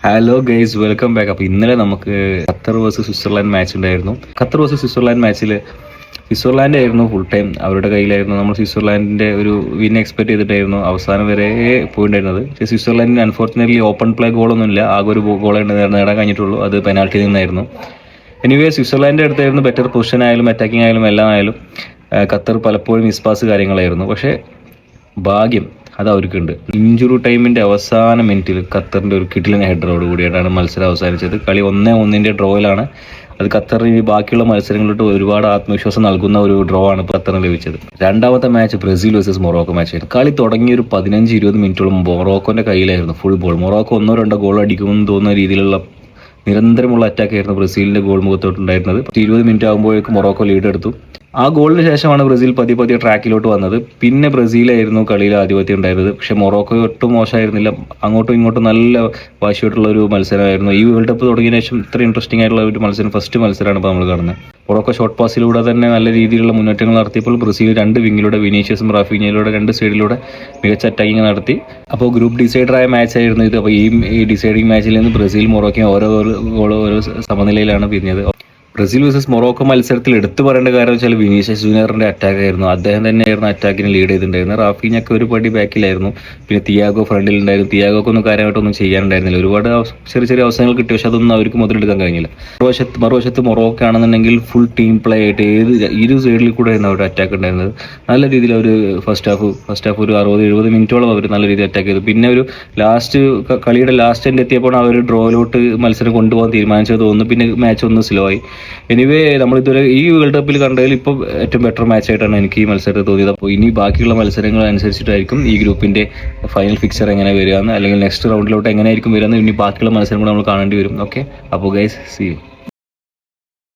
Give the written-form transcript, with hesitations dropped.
Hello guys, welcome back. അപ്പോൾ ഇന്നലെ നമുക്ക് ഖത്തർ വേഴ്സസ് സ്വിറ്റ്സർലാൻഡ് മാച്ച് ഉണ്ടായിരുന്നു. ഖത്തർ വേഴ്സസ് സ്വിറ്റ്സർലാൻഡ് മാച്ചിൽ സ്വിറ്റ്സർലാൻഡ് ആയിരുന്നു ഫുൾ ടൈം, അവരുടെ കയ്യിലായിരുന്നു. നമ്മൾ സ്വിറ്റ്സർലാൻഡിൻ്റെ ഒരു വിൻ എക്സ്പെക്ട് ചെയ്തിട്ടായിരുന്നു അവസാനം വരെ പോയിട്ടുണ്ടായിരുന്നത്. പക്ഷേ സ്വിറ്റ്സർലാൻഡിന് അൺഫോർച്ചുനേറ്റ്ലി ഓപ്പൺ പ്ലേ ഗോളൊന്നുമില്ല, ആകെ ഒരു ഗോളേ നേടാൻ കഴിഞ്ഞിട്ടുള്ളൂ. അത് പെനാൽറ്റി നിന്നായിരുന്നു. എനിവേ സ്വിറ്റ്സർലാൻഡിൻ്റെ അടുത്തായിരുന്നു ബെറ്റർ പൊസിഷൻ ആയാലും അറ്റാക്കിംഗ് ആയാലും എല്ലാം ആയാലും. ഖത്തർ പലപ്പോഴും മിസ്പാസ് കാര്യങ്ങളായിരുന്നു. പക്ഷേ ഭാഗ്യം അത് അവർക്കുണ്ട്. ഇഞ്ചുറി ടൈമിൻ്റെ അവസാന മിനിറ്റിൽ ഖത്തറിൻ്റെ ഒരു കിടിലൻ ഹെഡറോട് കൂടിയിട്ടാണ് മത്സരം അവസാനിച്ചത്. കളി 1-1 ഡ്രോയിലാണ്. അത് ഖത്തറിന് ബാക്കിയുള്ള മത്സരങ്ങളിലോട്ട് ഒരുപാട് ആത്മവിശ്വാസം നൽകുന്ന ഒരു ഡ്രോ ആണ് ഖത്തറിന് ലഭിച്ചത്. രണ്ടാമത്തെ മാച്ച് ബ്രസീൽ വേഴ്സസ് മൊറോക്കോ മാച്ചായിരുന്നു. കളി തുടങ്ങിയ ഒരു 15-20 മിനിറ്റോളം മൊറോക്കോൻ്റെ കയ്യിലായിരുന്നു ഫുൾ ബോൾ. മൊറോക്കോ 1-2 ഗോൾ അടിക്കുമെന്ന് തോന്നുന്ന രീതിയിലുള്ള നിരന്തരമുള്ള അറ്റാക്കായിരുന്നു ബ്രസീലിൻ്റെ ഗോൾ മുഖത്തോട്ടുണ്ടായിരുന്നത്. 20 മിനിറ്റ് ആകുമ്പോഴേക്കും മൊറോക്കോ ലീഡ് എടുത്തു. ആ ഗോളിന് ശേഷമാണ് ബ്രസീൽ പതിയെ ട്രാക്കിലോട്ട് വന്നത്. പിന്നെ ബ്രസീലായിരുന്നു കളിയിൽ ആധിപത്യം ഉണ്ടായിരുന്നത്. പക്ഷേ മൊറോക്കോ ഒട്ടും മോശമായിരുന്നില്ല. അങ്ങോട്ടും ഇങ്ങോട്ടും നല്ല വാശിയോട്ടുള്ള ഒരു മത്സരമായിരുന്നു. ഈ വേൾഡ് കപ്പ് തുടങ്ങിയ ശേഷം ഇത്ര ഇൻട്രസ്റ്റിംഗ് ആയിട്ടുള്ള ഒരു മത്സരം ഫസ്റ്റ് മത്സരമാണ് ഇപ്പോൾ നമ്മൾ കാണുന്നത്. മൊറോക്കോ ഷോർട്ട് പാസിലൂടെ തന്നെ നല്ല രീതിയിലുള്ള മുന്നേറ്റങ്ങൾ നടത്തിയപ്പോൾ ബ്രസീൽ 2 വിങ്ങിലൂടെ വിനീഷ്യസും റാഫീഞ്ഞയിലൂടെ 2 സൈഡിലൂടെ മികച്ച അറ്റാക്കിങ് നടത്തി. അപ്പോൾ ഗ്രൂപ്പ് ഡിസൈഡറായ മാച്ചായിരുന്നു ഇത്. അപ്പോൾ ഈ ഡിസൈഡിങ് മാച്ചിൽ നിന്ന് ബ്രസീൽ മൊറോക്കോ ഓരോ സമനിലയിലാണ് പിരിഞ്ഞത്. ബ്രസീൽ വേഴ്സസ് മൊറോക്കോ മത്സരത്തിൽ എടുത്തു പറയേണ്ട കാര്യം വെച്ചാൽ വിനീഷ്യസ് ജൂനിയറിന്റെ അറ്റാക്ക് ആയിരുന്നു. അദ്ദേഹം തന്നെയായിരുന്നു അറ്റാക്കിന് ലീഡ് ചെയ്തിട്ടുണ്ടായിരുന്നത്. റാഫീഞ്ഞൊക്കെ ഒരു പടി ബാക്കിലായിരുന്നു. പിന്നെ തിയാഗോ ഫ്രണ്ടിലുണ്ടായിരുന്നു. തിയാഗോക്കൊന്നും കാര്യമായിട്ടൊന്നും ചെയ്യാനുണ്ടായിരുന്നില്ല. ഒരുപാട് ചെറിയ അവസരങ്ങൾ കിട്ടി, പക്ഷെ അതൊന്നും അവർക്ക് മുതലെടുക്കാൻ കഴിഞ്ഞില്ല. മറുവശത്ത് മൊറോക്കോ ആണെന്നുണ്ടെങ്കിൽ ഫുൾ ടീം പ്ലേ ആയിട്ട് ഇരു സൈഡിൽ കൂടെ ആയിരുന്നു അവരുടെ അറ്റാക്ക് ഉണ്ടായിരുന്നത്. നല്ല രീതിയിൽ അവർ ഫസ്റ്റ് ഹാഫ് ഒരു 60-70 മിനിറ്റോളം അവർ നല്ല രീതിയിൽ അറ്റാക്ക് ചെയ്തു. പിന്നെ ഒരു കളിയുടെ ലാസ്റ്റ് എൻഡ് എത്തിയപ്പോൾ അവർ ഡ്രോയിലോട്ട് മത്സരം കൊണ്ടുപോകാൻ തീരുമാനിച്ചത് തോന്നുന്നു. പിന്നെ മാച്ച് ഒന്ന് സ്ലോ ആയി. എനിവേ നമ്മളിതുവരെ ഈ വേൾഡ് കപ്പിൽ കണ്ടതിൽ ഇപ്പോൾ ഏറ്റവും ബെറ്റർ മാച്ചായിട്ടാണ് എനിക്ക് ഈ മത്സരത്തെ തോന്നിയത്. അപ്പോൾ ഇനി ബാക്കിയുള്ള മത്സരങ്ങൾ അനുസരിച്ചിട്ടായിരിക്കും ഈ ഗ്രൂപ്പിൻ്റെ ഫൈനൽ ഫിക്സർ എങ്ങനെ വരികയെന്ന്, അല്ലെങ്കിൽ നെക്സ്റ്റ് റൗണ്ടിലോട്ട് എങ്ങനെയായിരിക്കും വരികയെന്ന് ഇനി ബാക്കിയുള്ള മത്സരങ്ങൾ നമ്മൾ കാണേണ്ടി വരും. ഓക്കെ, അപ്പോൾ ഗൈസ്, സീ യു.